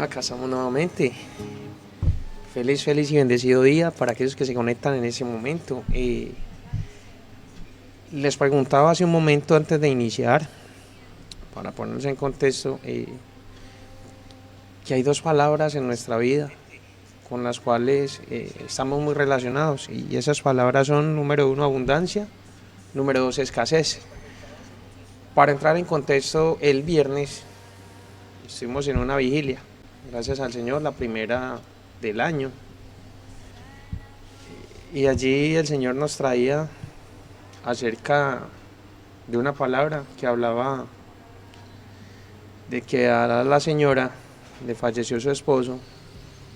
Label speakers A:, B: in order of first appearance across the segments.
A: Bueno, acá estamos nuevamente. Feliz y bendecido día para aquellos que se conectan en ese momento. Les preguntaba hace un momento antes de iniciar, para ponernos en contexto, que hay dos palabras en nuestra vida con las cuales estamos muy relacionados, y esas palabras son: número uno, abundancia; número dos, escasez. Para entrar en contexto, el viernes estuvimos en una vigilia, gracias al Señor, la primera del año, y allí el Señor nos traía acerca de una palabra que hablaba de que a la señora le falleció su esposo,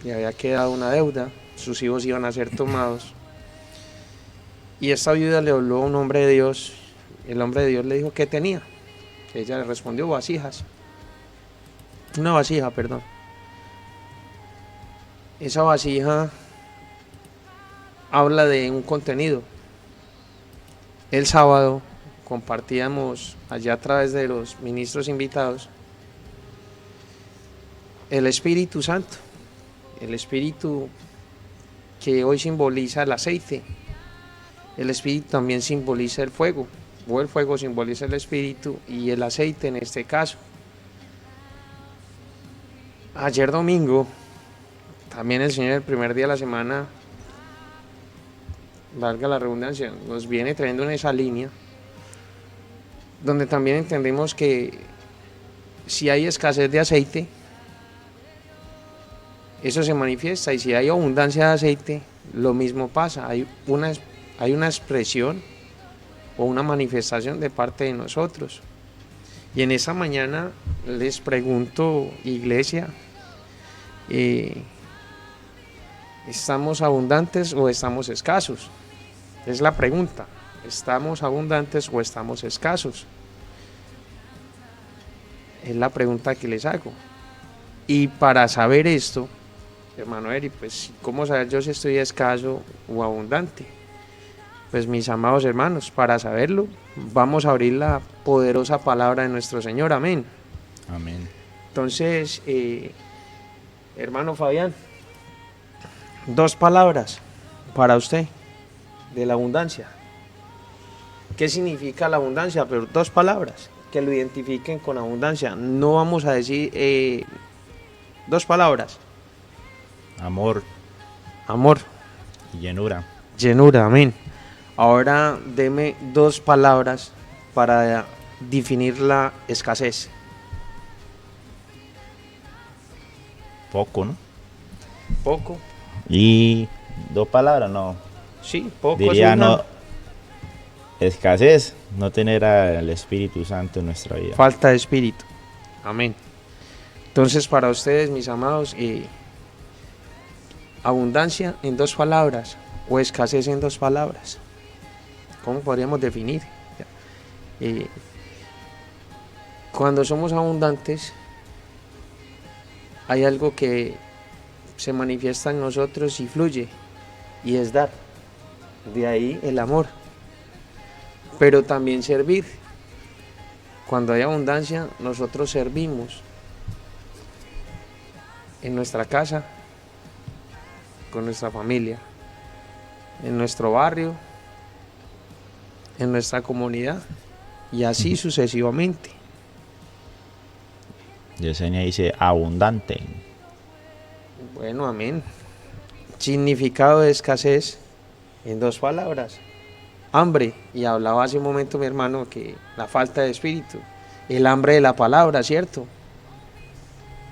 A: le había quedado una deuda, sus hijos iban a ser tomados, y esta viuda le habló a un hombre de Dios. El hombre de Dios le dijo que tenía. Ella le respondió: vasijas. Una vasija, perdón. Esa vasija habla de un contenido. El sábado compartíamos allá a través de los ministros invitados el Espíritu Santo, el Espíritu que hoy simboliza el aceite. El Espíritu también simboliza el fuego, o el fuego simboliza el Espíritu, y el aceite en este caso. Ayer domingo, también el Señor, el primer día de la semana, valga la redundancia, nos viene trayendo en esa línea, donde también entendemos que si hay escasez de aceite, eso se manifiesta, y si hay abundancia de aceite, lo mismo pasa. Hay una expresión o una manifestación de parte de nosotros. Y en esa mañana les pregunto, iglesia, ¿estamos abundantes o estamos escasos? Es la pregunta. ¿Estamos abundantes o estamos escasos? Es la pregunta que les hago. Y para saber esto, hermano Eri, pues, ¿cómo saber yo si estoy escaso o abundante? Pues, mis amados hermanos, para saberlo, vamos a abrir la poderosa palabra de nuestro Señor. Amén.
B: Amén.
A: Entonces, hermano Fabián, dos palabras para usted de la abundancia. ¿Qué significa la abundancia? Pero dos palabras que lo identifiquen con abundancia. No vamos a decir dos palabras.
B: Amor
A: Amor.
B: y llenura.
A: Llenura, amén. Ahora deme dos palabras para definir la escasez.
B: Poco, ¿no?
A: Poco.
B: Y dos palabras, no.
A: Sí, poco.
B: Diría
A: es una
B: no. Escasez, no tener al Espíritu Santo en nuestra vida.
A: falta de espíritu. Amén. Entonces, para ustedes, mis amados, abundancia en dos palabras o escasez en dos palabras. ¿Cómo podríamos definir? Cuando somos abundantes, hay algo que se manifiesta en nosotros y fluye, y es dar. De ahí el amor. Pero también servir. Cuando hay abundancia, nosotros servimos en nuestra casa, con nuestra familia, en nuestro barrio, en nuestra comunidad, y así sucesivamente.
B: Yesenia dice abundante.
A: Bueno, amén. Significado de escasez en dos palabras: hambre. Y hablaba hace un momento mi hermano que la falta de espíritu, el hambre de la palabra, ¿cierto?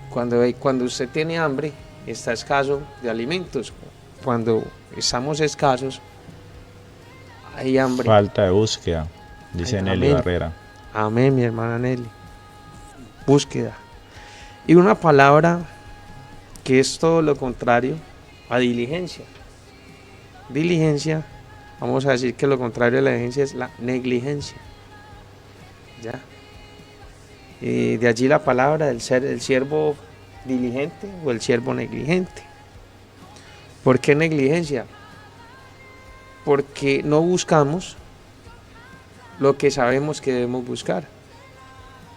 A: Cuando usted tiene hambre, está escaso de alimentos. Cuando estamos escasos, hay hambre.
B: Falta de búsqueda, dice Nelly
A: Amén.
B: Barrera.
A: Amén, mi hermana Nelly. Búsqueda. Y una palabra que es todo lo contrario a diligencia. Diligencia, vamos a decir que lo contrario de la diligencia es la negligencia. ¿Ya? De allí la palabra del ser el siervo diligente o el siervo negligente. ¿Por qué negligencia? Porque no buscamos lo que sabemos que debemos buscar.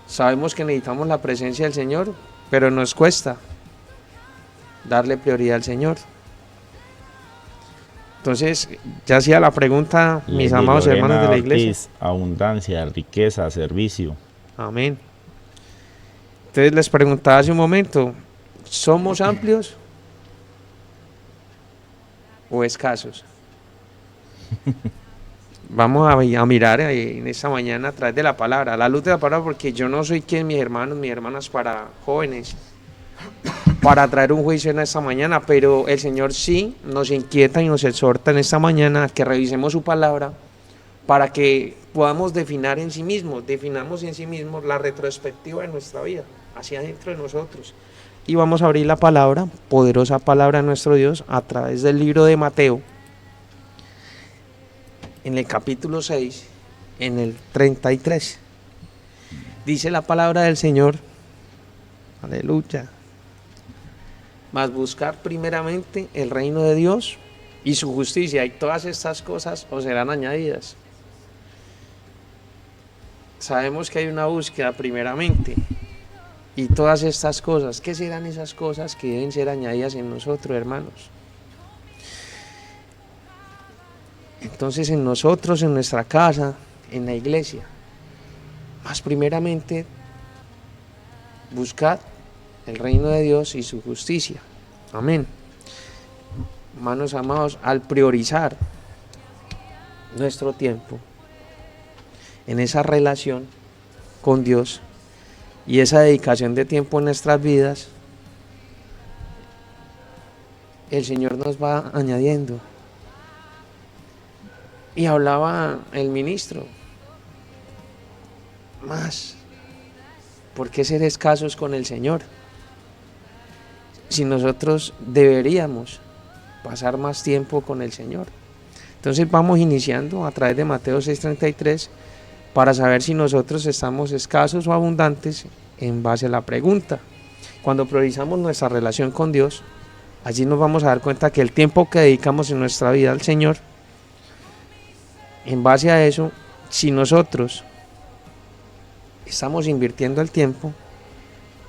A: Sabemos que necesitamos la presencia del Señor, pero nos cuesta. darle prioridad al Señor. Entonces, ya hacía la pregunta, mis
B: Lady
A: amados
B: Lorena
A: hermanos de la iglesia.
B: Ortiz, abundancia, riqueza, servicio.
A: Amén. Entonces les preguntaba hace un momento, ¿somos amplios o escasos? Vamos a mirar en esta mañana a través de la palabra, a la luz de la palabra, porque yo no soy quien, mis hermanas, para jóvenes, para traer un juicio en esta mañana, pero el Señor sí nos inquieta y nos exhorta en esta mañana a que revisemos su palabra para que podamos definamos en sí mismos la retrospectiva de nuestra vida, hacia adentro de nosotros. Y vamos a abrir la palabra, poderosa palabra de nuestro Dios, a través del libro de Mateo, en el capítulo 6, en el 33. Dice la palabra del Señor, aleluya, mas buscar primeramente el reino de Dios y su justicia, y todas estas cosas os serán añadidas. Sabemos que hay una búsqueda primeramente, y todas estas cosas, ¿qué serán esas cosas que deben ser añadidas en nosotros, hermanos? Entonces, en nosotros, en nuestra casa, en la iglesia, más primeramente, buscad el reino de Dios y su justicia. Amén. Hermanos amados, al priorizar nuestro tiempo en esa relación con Dios y esa dedicación de tiempo en nuestras vidas, el Señor nos va añadiendo. Y hablaba el ministro, más, ¿por qué ser escasos con el Señor? Si nosotros deberíamos pasar más tiempo con el Señor. Entonces vamos iniciando a través de Mateo 6:33 para saber si nosotros estamos escasos o abundantes en base a la pregunta. Cuando priorizamos nuestra relación con Dios, allí nos vamos a dar cuenta que el tiempo que dedicamos en nuestra vida al Señor, en base a eso, si nosotros estamos invirtiendo el tiempo,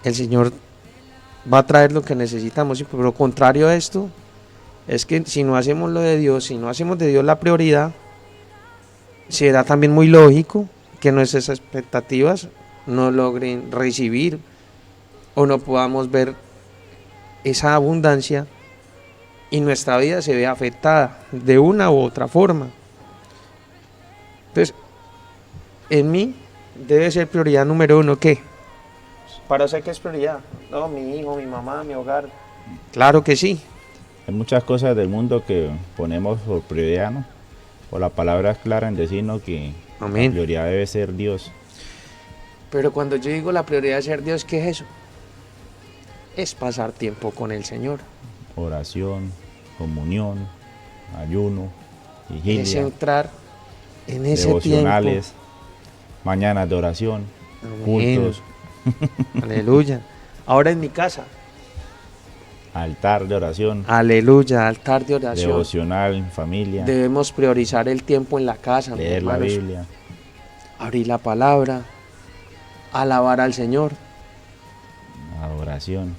A: el Señor va a traer lo que necesitamos. Pero lo contrario a esto es que si no hacemos lo de Dios, si no hacemos de Dios la prioridad, será también muy lógico que nuestras expectativas no logren recibir o no podamos ver esa abundancia y nuestra vida se ve afectada de una u otra forma. Entonces, en mí debe ser prioridad número uno, ¿qué? ¿Para usted qué es prioridad? No, mi hijo, mi mamá, mi hogar. Claro que sí.
B: Hay muchas cosas del mundo que ponemos por prioridad, ¿no? O la palabra es clara en decirnos que
A: Amén.
B: La prioridad debe ser Dios.
A: Pero cuando yo digo la prioridad de ser Dios, ¿qué es eso? Es pasar tiempo con el Señor.
B: Oración, comunión, ayuno, vigilia.
A: Es entrar en ese
B: devocionales,
A: tiempo.
B: mañanas de oración,
A: Amén.
B: cultos,
A: Aleluya. Ahora en mi casa.
B: altar de oración,
A: Aleluya, altar de oración.
B: devocional en familia,
A: Debemos priorizar el tiempo en la casa, mis
B: leer la
A: hermanos.
B: Biblia,
A: Abrir la palabra, alabar al Señor,
B: adoración.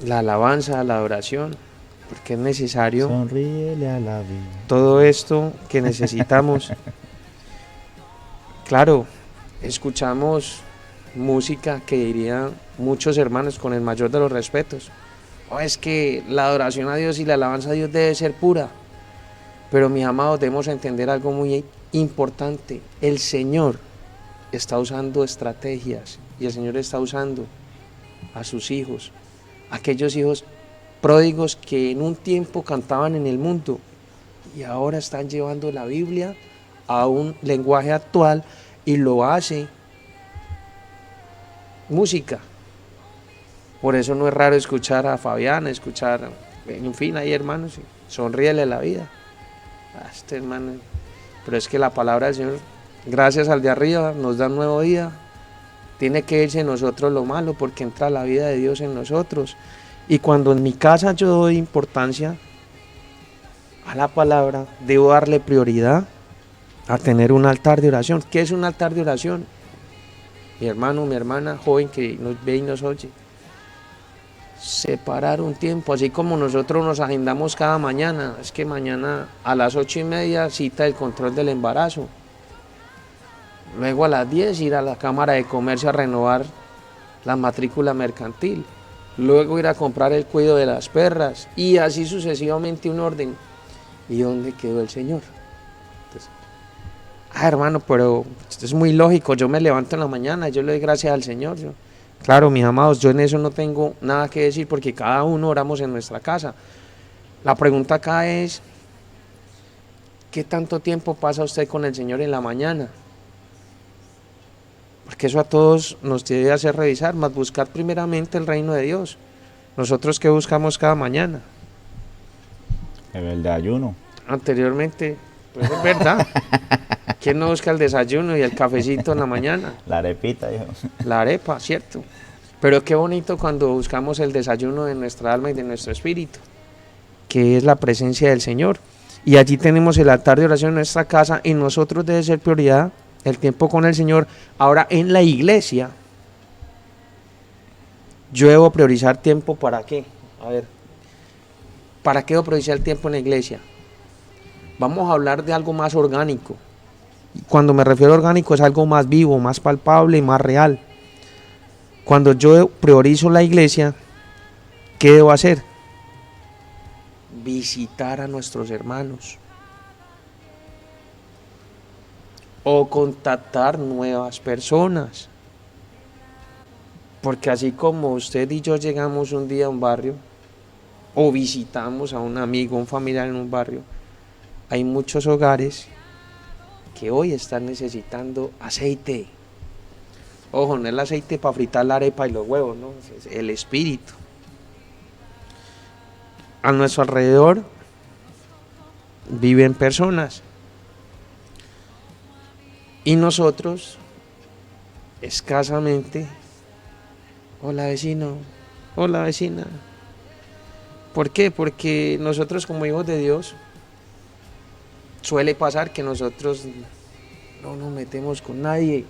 A: la alabanza, la adoración, porque es necesario
B: Sonríele a la vida.
A: todo esto que necesitamos. Claro, escuchamos música que dirían muchos hermanos con el mayor de los respetos. Oh, es que la adoración a Dios y la alabanza a Dios debe ser pura. Pero mis amados, debemos entender algo muy importante. El Señor está usando estrategias y el Señor está usando a sus hijos, aquellos hijos pródigos que en un tiempo cantaban en el mundo y ahora están llevando la Biblia a un lenguaje actual y lo hace música. Por eso no es raro escuchar a Fabián, en fin, hay hermanos, sonríele a la vida. Este hermano, pero es que la palabra del Señor, gracias al de arriba, nos da un nuevo día. Tiene que irse en nosotros lo malo, porque entra la vida de Dios en nosotros. Y cuando en mi casa yo doy importancia a la palabra, debo darle prioridad a tener un altar de oración. ¿Qué es un altar de oración? Mi hermano, mi hermana, joven que nos ve y nos oye. separar un tiempo, así como nosotros nos agendamos cada mañana. Es que mañana a las 8:30 cita el control del embarazo, luego a las 10 ir a la Cámara de Comercio a renovar la matrícula mercantil, luego ir a comprar el cuido de las perras y así sucesivamente un orden. ¿Y dónde quedó el Señor? Entonces, hermano, pero esto es muy lógico. Yo me levanto en la mañana, yo le doy gracias al Señor. Claro, mis amados, yo en eso no tengo nada que decir porque cada uno oramos en nuestra casa. La pregunta acá es, ¿qué tanto tiempo pasa usted con el Señor en la mañana? Porque eso a todos nos debe hacer revisar, más buscar primeramente el reino de Dios. Nosotros, ¿qué buscamos cada mañana?
B: El desayuno.
A: Anteriormente, pues es verdad. ¿Quién no busca el desayuno y el cafecito en la mañana?
B: La arepita, hijo.
A: La arepa, cierto. Pero qué bonito cuando buscamos el desayuno de nuestra alma y de nuestro espíritu, que es la presencia del Señor. Y allí tenemos el altar de oración en nuestra casa y nosotros debe ser prioridad el tiempo con el Señor. Ahora en la iglesia, yo debo priorizar tiempo ¿para qué? A ver, ¿para qué debo priorizar el tiempo en la iglesia? Vamos a hablar de algo más orgánico. Cuando me refiero a orgánico es algo más vivo, más palpable y más real. Cuando yo priorizo la iglesia, ¿qué debo hacer? Visitar a nuestros hermanos o contactar nuevas personas. Porque así como usted y yo llegamos un día a un barrio o visitamos a un amigo, un familiar en un barrio, hay muchos hogares que hoy están necesitando aceite. Ojo, no es el aceite para fritar la arepa y los huevos, no, es el espíritu. A nuestro alrededor viven personas y nosotros escasamente, hola vecino, hola vecina. ¿Por qué? Porque nosotros como hijos de Dios suele pasar que nosotros no nos metemos con nadie,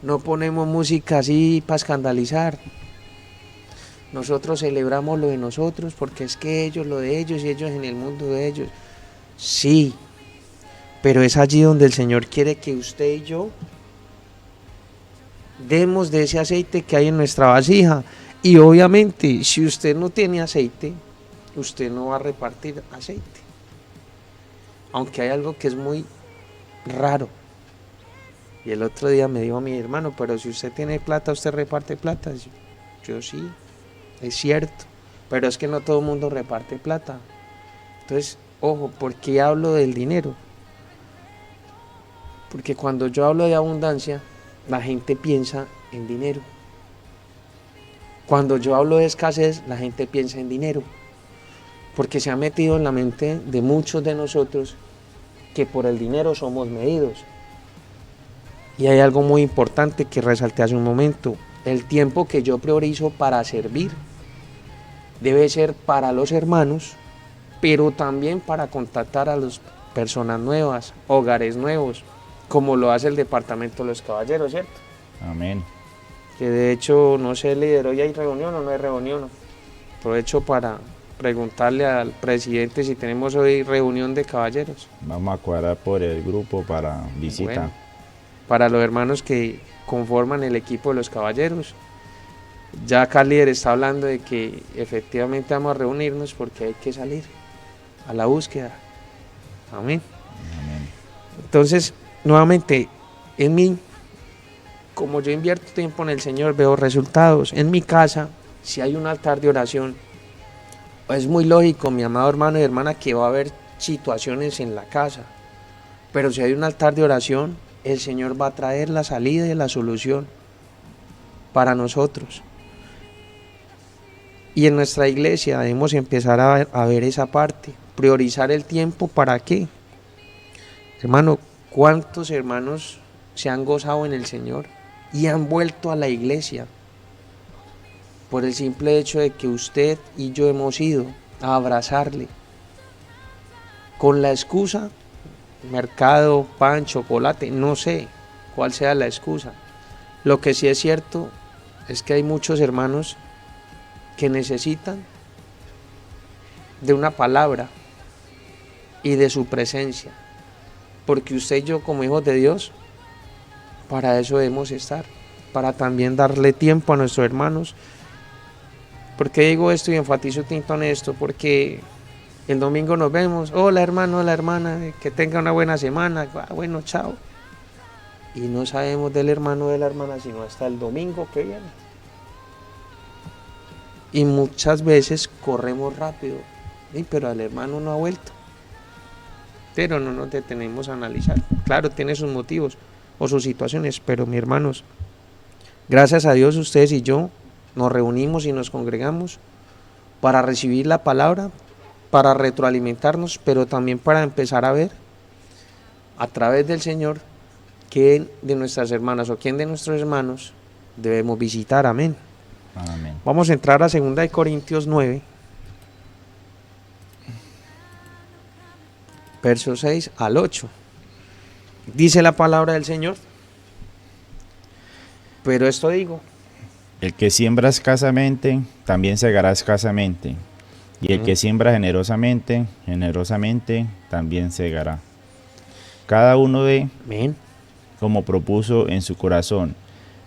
A: no ponemos música así para escandalizar. Nosotros celebramos lo de nosotros porque es que ellos lo de ellos y ellos en el mundo de ellos. Sí, pero es allí donde el Señor quiere que usted y yo demos de ese aceite que hay en nuestra vasija. Y obviamente, si usted no tiene aceite, usted no va a repartir aceite. Aunque hay algo que es muy raro. Y el otro día me dijo a mi hermano, pero si usted tiene plata, usted reparte plata. Yo sí, es cierto, pero es que no todo el mundo reparte plata. Entonces, ojo, ¿por qué hablo del dinero? Porque cuando yo hablo de abundancia, la gente piensa en dinero. Cuando yo hablo de escasez, la gente piensa en dinero. Porque se ha metido en la mente de muchos de nosotros que por el dinero somos medidos. Y hay algo muy importante que resalté hace un momento. El tiempo que yo priorizo para servir debe ser para los hermanos, pero también para contactar a las personas nuevas, hogares nuevos, como lo hace el Departamento de los Caballeros, ¿cierto?
B: Amén.
A: Que de hecho, no sé, líder, ¿hoy hay reunión o no hay reunión? Aprovecho para preguntarle al presidente si tenemos hoy reunión de caballeros.
B: Vamos a cuadrar por el grupo para visita.
A: Bueno, para los hermanos que conforman el equipo de los caballeros. Ya acá el líder está hablando de que efectivamente vamos a reunirnos porque hay que salir a la búsqueda. Amén.
B: Amén.
A: Entonces, nuevamente, en mí, como yo invierto tiempo en el Señor, veo resultados. En mi casa, si hay un altar de oración, es muy lógico, mi amado hermano y hermana, que va a haber situaciones en la casa. Pero si hay un altar de oración, el Señor va a traer la salida y la solución para nosotros. Y en nuestra iglesia debemos empezar a ver esa parte, priorizar el tiempo. ¿Para qué? Hermano, ¿cuántos hermanos se han gozado en el Señor y han vuelto a la iglesia por el simple hecho de que usted y yo hemos ido a abrazarle con la excusa, mercado, pan, chocolate, no sé cuál sea la excusa? Lo que sí es cierto es que hay muchos hermanos que necesitan de una palabra y de su presencia, porque usted y yo como hijos de Dios, para eso debemos estar, para también darle tiempo a nuestros hermanos. ¿Por qué digo esto y enfatizo tanto en esto? Porque el domingo nos vemos, hola hermano, hola hermana, que tenga una buena semana, bueno, chao. Y no sabemos del hermano o de la hermana sino hasta el domingo que viene. Y muchas veces corremos rápido, pero el hermano no ha vuelto. Pero no nos detenemos a analizar. Claro, tiene sus motivos o sus situaciones, pero mis hermanos, gracias a Dios ustedes y yo nos reunimos y nos congregamos para recibir la palabra, para retroalimentarnos, pero también para empezar a ver a través del Señor quién de nuestras hermanas o quién de nuestros hermanos debemos visitar. Amén.
B: Amén.
A: Vamos a entrar a 2 Corintios 9, versos 6 al 8. Dice la palabra del Señor: pero esto digo,
B: El que siembra escasamente, también segará escasamente. Y el que siembra generosamente, generosamente también segará. Cada uno dé
A: amén,
B: como propuso en su corazón,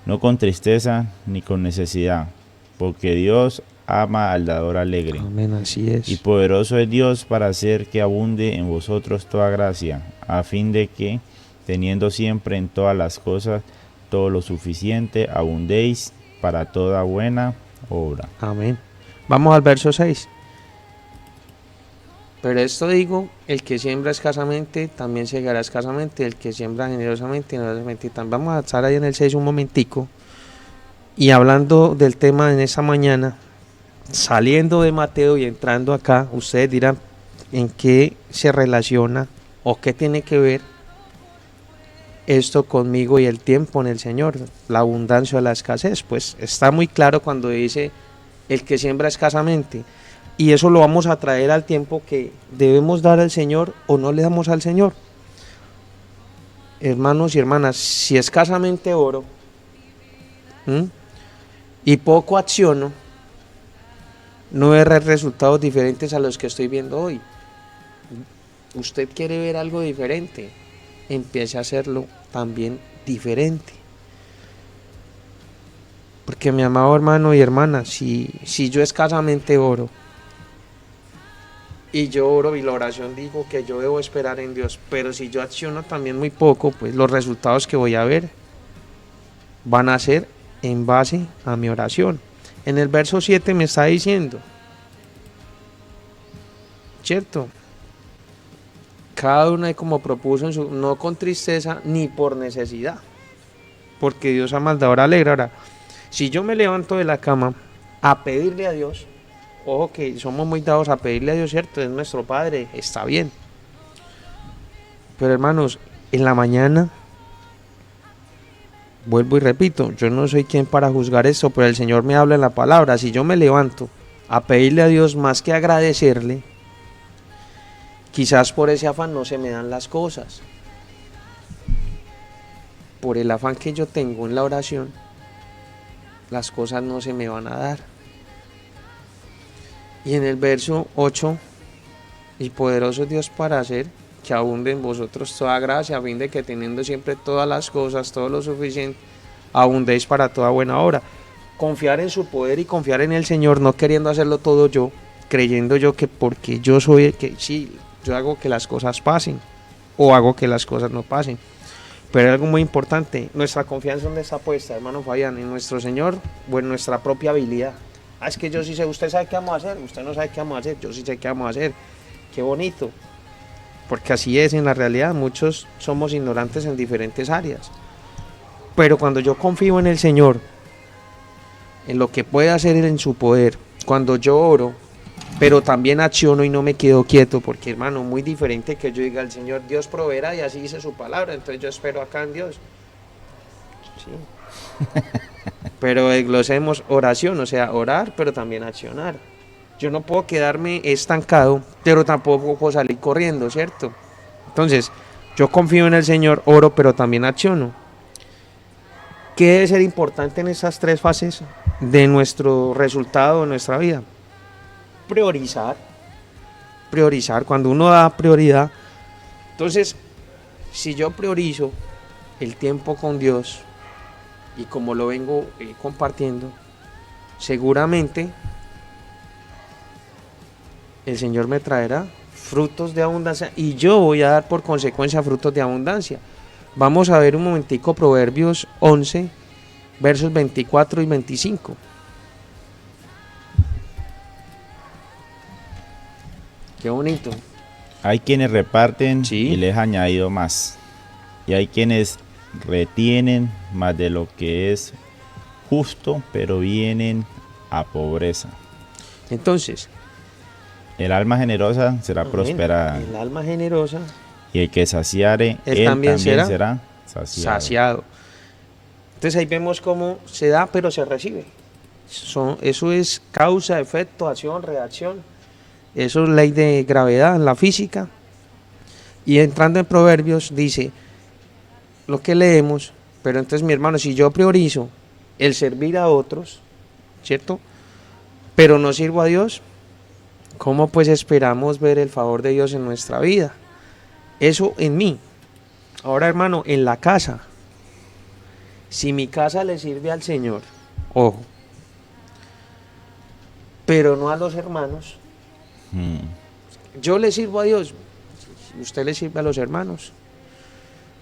B: no con tristeza ni con necesidad, porque Dios ama al dador alegre.
A: amén, así es.
B: Y poderoso es Dios para hacer que abunde en vosotros toda gracia, a fin de que, teniendo siempre en todas las cosas todo lo suficiente, abundéis para toda buena obra.
A: Amén. Vamos al verso 6. Pero esto digo, el que siembra escasamente, también segará escasamente, el que siembra generosamente, generosamente también. Vamos a estar ahí en el 6 un momentico. Y hablando del tema en esta mañana, saliendo de Mateo y entrando acá, ustedes dirán en qué se relaciona o qué tiene que ver esto conmigo y el tiempo en el Señor, la abundancia o la escasez. Pues está muy claro cuando dice el que siembra escasamente. Y eso lo vamos a traer al tiempo que debemos dar al Señor o no le damos al Señor. Hermanos y hermanas, si escasamente oro y poco acciono, no veré resultados diferentes a los que estoy viendo hoy. Usted quiere ver algo diferente, empiece a hacerlo también diferente. Porque mi amado hermano y hermana, si yo escasamente oro, y yo oro y la oración digo que yo debo esperar en Dios, pero si yo acciono también muy poco, pues los resultados que voy a ver van a ser en base a mi oración. En el verso 7 me está diciendo, ¿cierto? Cada uno como propuso en su, no con tristeza ni por necesidad, porque Dios ama al dador alegre. Ahora, si yo me levanto de la cama a pedirle a Dios, ojo que somos muy dados a pedirle a Dios, ¿cierto? Es nuestro Padre, está bien. Pero hermanos, en la mañana, vuelvo y repito, yo no soy quien para juzgar esto, pero el Señor me habla en la palabra. Si yo me levanto a pedirle a Dios más que agradecerle, quizás por ese afán no se me dan las cosas. Por el afán que yo tengo en la oración, las cosas no se me van a dar. Y en el verso 8, y poderoso es Dios para hacer que abunde en vosotros toda gracia, a fin de que teniendo siempre todas las cosas, todo lo suficiente, abundéis para toda buena obra. Confiar en su poder y confiar en el Señor, no queriendo hacerlo todo yo, creyendo yo que porque yo soy el que sí, yo hago que las cosas pasen, o hago que las cosas no pasen. Pero hay algo muy importante, nuestra confianza ¿dónde está puesta, hermano Fabián? En nuestro Señor o en nuestra propia habilidad. Es que yo sí sé, usted sabe qué vamos a hacer, usted no sabe qué vamos a hacer, yo sí sé qué vamos a hacer. Qué bonito, porque así es en la realidad, muchos somos ignorantes en diferentes áreas. Pero cuando yo confío en el Señor, en lo que puede hacer Él en su poder, cuando yo oro, pero también acciono y no me quedo quieto, porque hermano, muy diferente que yo diga al Señor, Dios proveerá y así dice su palabra, entonces yo espero acá en Dios. Sí. Pero desglosemos oración, o sea, orar, pero también accionar. Yo no puedo quedarme estancado, pero tampoco puedo salir corriendo, ¿cierto? Entonces, yo confío en el Señor, oro, pero también acciono. ¿Qué debe ser importante en estas tres fases de nuestro resultado de nuestra vida. Priorizar, cuando uno da prioridad. Entonces, si yo priorizo el tiempo con Dios, y como lo vengo compartiendo, seguramente el Señor me traerá frutos de abundancia y yo voy a dar por consecuencia frutos de abundancia. Vamos a ver un momentico Proverbios 11, versos 24 y 25. Qué bonito.
B: Hay quienes reparten
A: Sí.
B: y les ha añadido más. Y hay quienes retienen más de lo que es justo, pero vienen a pobreza.
A: Entonces,
B: El alma generosa será
A: amén,
B: prosperada.
A: el alma generosa,
B: Y el que saciare,
A: Él
B: él
A: también
B: también
A: será
B: será saciado.
A: saciado. Entonces ahí vemos cómo se da, pero se recibe. Eso es causa, efecto, acción, reacción. Eso es ley de gravedad en la física. Y entrando en Proverbios dice lo que leemos, pero entonces mi hermano, si yo priorizo el servir a otros, ¿cierto? Pero no sirvo a Dios, ¿cómo pues esperamos ver el favor de Dios en nuestra vida? Eso en mí. Ahora, hermano, en la casa, si mi casa le sirve al Señor, ojo, pero no a los hermanos, yo le sirvo a Dios, usted le sirve a los hermanos.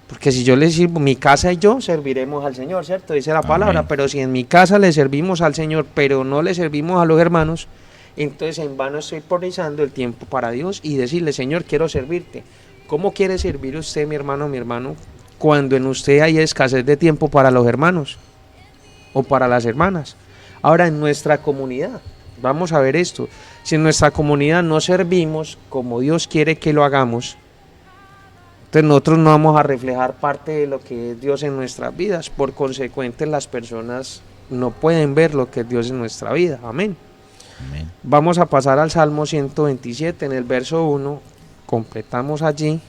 A: Porque si yo le sirvo, mi casa y yo serviremos al Señor, ¿cierto? Dice la palabra.
B: Amén.
A: Pero si en mi casa le servimos al Señor, pero no le servimos a los hermanos, entonces en vano estoy priorizando el tiempo para Dios y decirle, Señor, quiero servirte. ¿Cómo quiere servir usted, mi hermano, cuando en usted hay escasez de tiempo para los hermanos o para las hermanas? Ahora, en nuestra comunidad, vamos a ver esto. Si en nuestra comunidad no servimos como Dios quiere que lo hagamos, entonces nosotros no vamos a reflejar parte de lo que es Dios en nuestras vidas. Por consecuente, las personas no pueden ver lo que es Dios en nuestra vida. Amén.
B: Amén.
A: Vamos a pasar al Salmo 127, en el verso 1. Completamos allí.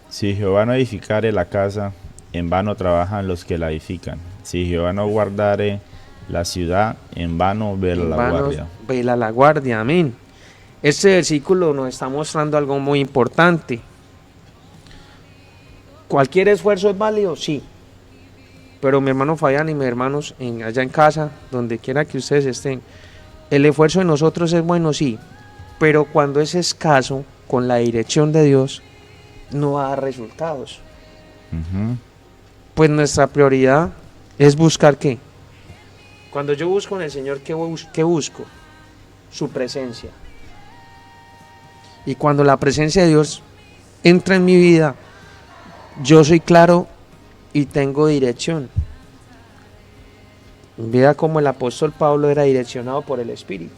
B: Si Jehová no edificare la casa, en vano trabajan los que la edifican. Si Jehová no guardare la ciudad, en vano vela la guardia.
A: Vela la guardia. Amén. Este versículo nos está mostrando algo muy importante. ¿Cualquier esfuerzo es válido? Sí. Pero mi hermano Fabián y mis hermanos allá en casa, donde quiera que ustedes estén, el esfuerzo de nosotros es bueno, sí. Pero cuando es escaso, con la dirección de Dios, no va a dar resultados. Pues nuestra prioridad es buscar ¿qué? Cuando yo busco en el Señor, ¿qué busco? Su presencia. Y cuando la presencia de Dios entra en mi vida, yo soy claro y tengo dirección. Vea cómo el apóstol Pablo era direccionado por el Espíritu.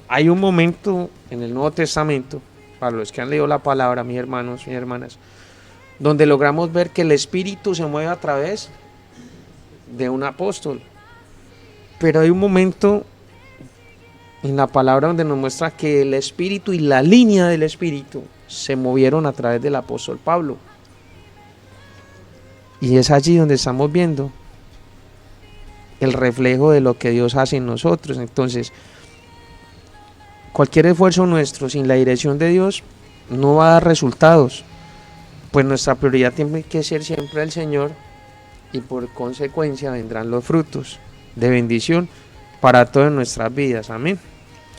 A: Hay un momento en el Nuevo Testamento, para los que han leído la palabra, mis hermanos y hermanas, donde logramos ver que el Espíritu se mueve a través de un apóstol. Pero hay un momento en la palabra donde nos muestra que el Espíritu y la línea del Espíritu se movieron a través del apóstol Pablo. Y es allí donde estamos viendo el reflejo de lo que Dios hace en nosotros. Entonces, cualquier esfuerzo nuestro sin la dirección de Dios no va a dar resultados. Pues nuestra prioridad tiene que ser siempre el Señor y por consecuencia vendrán los frutos de bendición para todas nuestras vidas. Amén.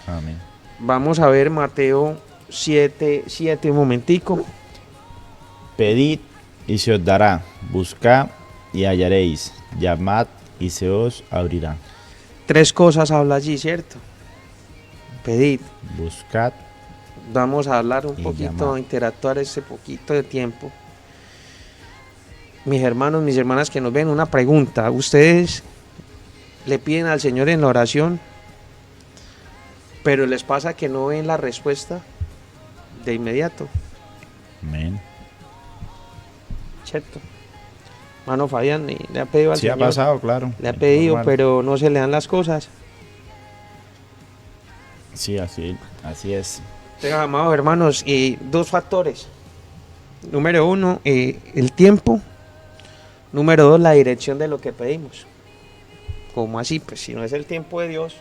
B: Amén.
A: Vamos a ver Mateo 7, un momentico.
B: Pedid y se os dará, buscad y hallaréis, llamad y se os abrirá.
A: 3 cosas habla allí, ¿cierto? Pedid.
B: Buscad.
A: Vamos a hablar un
B: Y
A: poquito,
B: llamad.
A: interactuar este poquito de tiempo. Mis hermanos, mis hermanas que nos ven, una pregunta. ¿Ustedes le piden al Señor en la oración, pero les pasa que no ven la respuesta de inmediato?
B: Amén.
A: ¿Cierto? Mano Fabián, le ha pedido al
B: Sí, ha
A: Señor,
B: pasado, claro.
A: le ha pedido,
B: Normal.
A: pero no se le dan las cosas.
B: Sí, así es.
A: Entonces, amados hermanos, 2 factores. Número 1, el tiempo. Número 2, la dirección de lo que pedimos. ¿Cómo así? Pues si no es el tiempo de Dios,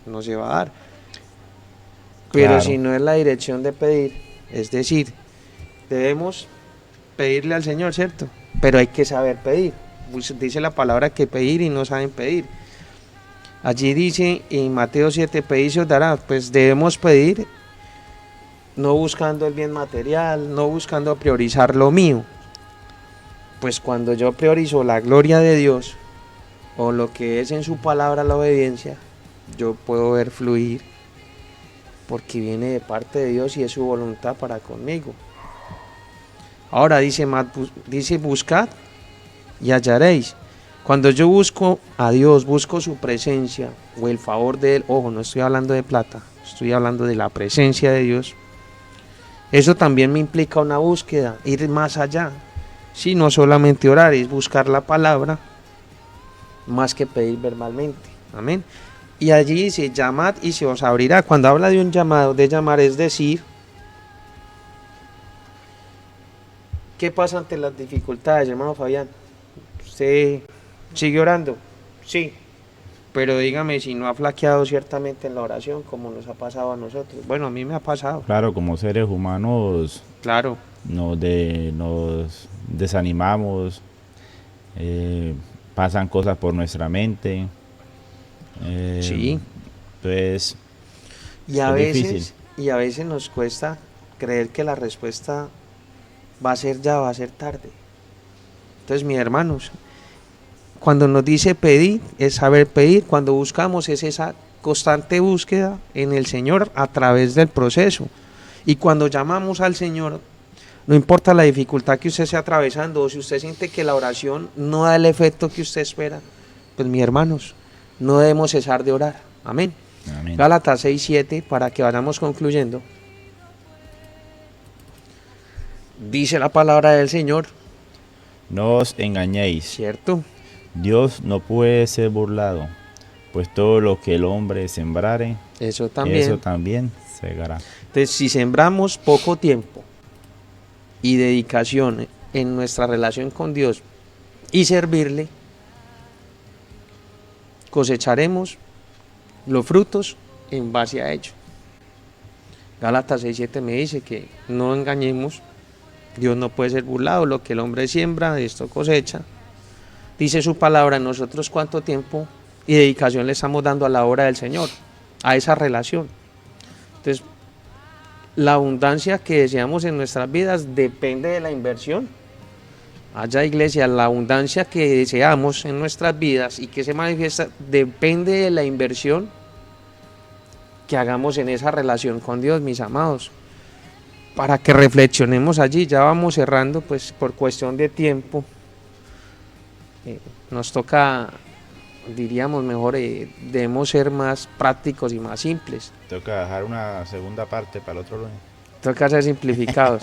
A: no se va a dar. Pero
B: Claro.
A: si no es la dirección de pedir, es decir, debemos pedirle al Señor, ¿cierto? Pero hay que saber pedir. Pues dice la palabra que pedir y no saben pedir. Allí dice en Mateo 7, pedid y se os dará. Pues debemos pedir no buscando el bien material, no buscando priorizar lo mío. Pues cuando yo priorizo la gloria de Dios o lo que es en su palabra la obediencia, yo puedo ver fluir porque viene de parte de Dios y es su voluntad para conmigo. Ahora dice buscad y hallaréis. Cuando yo busco a Dios, busco su presencia o el favor de Él, ojo, no estoy hablando de plata, estoy hablando de la presencia de Dios. Eso también me implica una búsqueda, ir más allá. Sí, no solamente orar, es buscar la palabra más que pedir verbalmente. Amén. Y allí dice, llamad y se os abrirá. Cuando habla de un llamado, de llamar, es decir, ¿qué pasa ante las dificultades, hermano Fabián? ¿Usted sigue orando? Sí. Pero dígame si no ha flaqueado ciertamente en la oración, como nos ha pasado a nosotros. Bueno, a mí me ha pasado.
B: Claro, como seres humanos
A: Claro.
B: nos desanimamos, pasan cosas por nuestra mente.
A: Sí.
B: Entonces,
A: Y a
B: es
A: veces,
B: difícil.
A: nos cuesta creer que la respuesta va a ser ya, va a ser tarde. Entonces, mis hermanos, cuando nos dice pedir, es saber pedir. Cuando buscamos, es esa constante búsqueda en el Señor a través del proceso. Y cuando llamamos al Señor, no importa la dificultad que usted esté atravesando o si usted siente que la oración no da el efecto que usted espera, pues mis hermanos, no debemos cesar de orar. Amén.
B: Amén.
A: Gálatas 6:7, para que vayamos concluyendo. Dice la palabra del Señor,
B: No os engañéis,
A: ¿cierto?
B: Dios no puede ser burlado, pues todo lo que el hombre sembrare,
A: Eso también.
B: eso también segará.
A: Entonces, si sembramos poco tiempo y dedicación en nuestra relación con Dios y servirle, cosecharemos los frutos en base a ello. Gálatas 6:7 me dice que no engañemos, Dios no puede ser burlado, lo que el hombre siembra, esto cosecha. Dice su palabra, nosotros cuánto tiempo y dedicación le estamos dando a la obra del Señor, a esa relación. Entonces, la abundancia que deseamos en nuestras vidas depende de la inversión. Allá, iglesia, la abundancia que deseamos en nuestras vidas y que se manifiesta depende de la inversión que hagamos en esa relación con Dios, mis amados. Para que reflexionemos allí, ya vamos cerrando, pues por cuestión de tiempo. Nos toca, diríamos mejor, debemos ser más prácticos y más simples.
B: Toca dejar una segunda parte para el otro lunes.
A: Toca ser simplificados.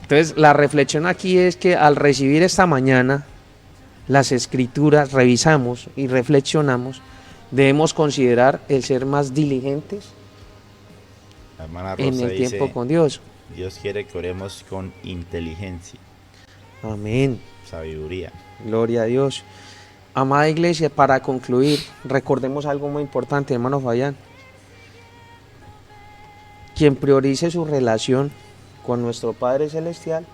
A: Entonces, la reflexión aquí es que al recibir esta mañana las escrituras, revisamos y reflexionamos, debemos considerar el ser más diligentes
B: La hermana
A: en
B: Rosa
A: el
B: dice,
A: tiempo con Dios.
B: Dios quiere que oremos con inteligencia,
A: Amén.
B: sabiduría.
A: Gloria a Dios. Amada iglesia, para concluir, recordemos algo muy importante, hermano Fabián. Quien priorice su relación con nuestro Padre Celestial,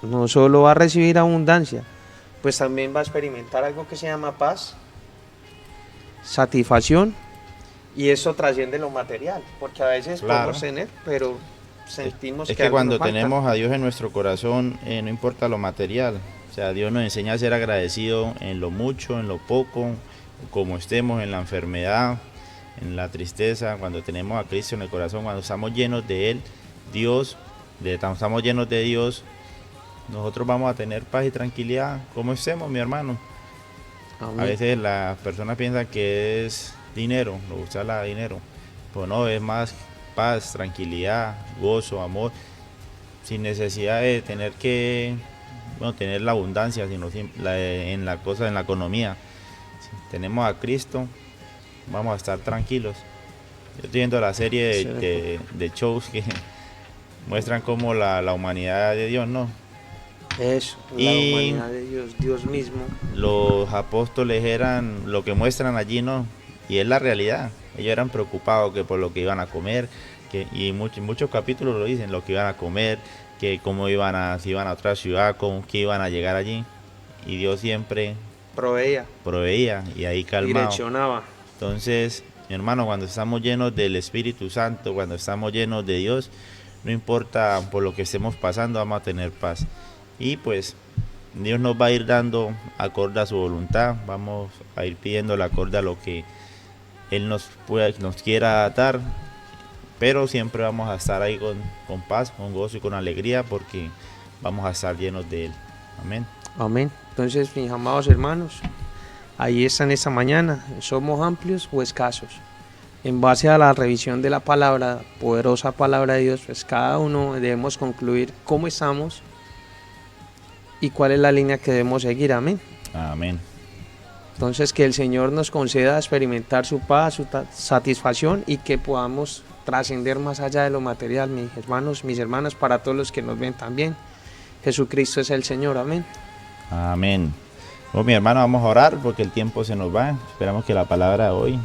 A: no solo va a recibir abundancia, pues también va a experimentar algo que se llama paz, satisfacción, y eso trasciende lo material, porque a veces
B: Claro.
A: podemos tener, pero sentimos
B: Es
A: que
B: que
A: algo
B: cuando
A: nos falta.
B: tenemos a Dios en nuestro corazón, no importa lo material. O sea, Dios nos enseña a ser agradecido en lo mucho, en lo poco, como estemos en la enfermedad, en la tristeza, cuando tenemos a Cristo en el corazón, cuando estamos llenos de Él, estamos llenos de Dios, nosotros vamos a tener paz y tranquilidad, como estemos, mi hermano.
A: Amén.
B: A veces las personas piensan que es dinero, nos gusta el dinero, pues no, es más paz, tranquilidad, gozo, amor, sin necesidad de tener que, tener la abundancia, sino en la cosa, en la economía. Si tenemos a Cristo, vamos a estar tranquilos. Yo estoy viendo la serie de shows que muestran cómo la humanidad de Dios, ¿no?
A: Eso, la
B: Y
A: humanidad de Dios, Dios mismo.
B: los apóstoles eran lo que muestran allí, ¿no? Y es la realidad. Ellos eran preocupados que por lo que iban a comer, y en muchos capítulos lo dicen, lo que iban a comer, que cómo iban a, si iban a otra ciudad, cómo que iban a llegar allí. Y Dios siempre
A: Proveía,
B: proveía y ahí calmado.
A: direccionaba.
B: Entonces, mi hermano, cuando estamos llenos del Espíritu Santo, cuando estamos llenos de Dios, no importa por lo que estemos pasando, vamos a tener paz. Y pues Dios nos va a ir dando acorde a su voluntad, vamos a ir pidiéndole acorde a lo que Él nos quiera dar, pero siempre vamos a estar ahí con paz, con gozo y con alegría, porque vamos a estar llenos de Él. Amén.
A: Amén. Entonces, mis amados hermanos, ahí están esta mañana. ¿Somos amplios o escasos? En base a la revisión de la palabra, poderosa palabra de Dios, pues cada uno debemos concluir cómo estamos y cuál es la línea que debemos seguir. Amén.
B: Amén.
A: Entonces, que el Señor nos conceda experimentar su paz, su satisfacción, y que podamos trascender más allá de lo material, mis hermanos, mis hermanas, para todos los que nos ven también. Jesucristo es el Señor. Amén.
B: Amén. Bueno, mi hermano, vamos a orar porque el tiempo se nos va. Esperamos que la palabra de hoy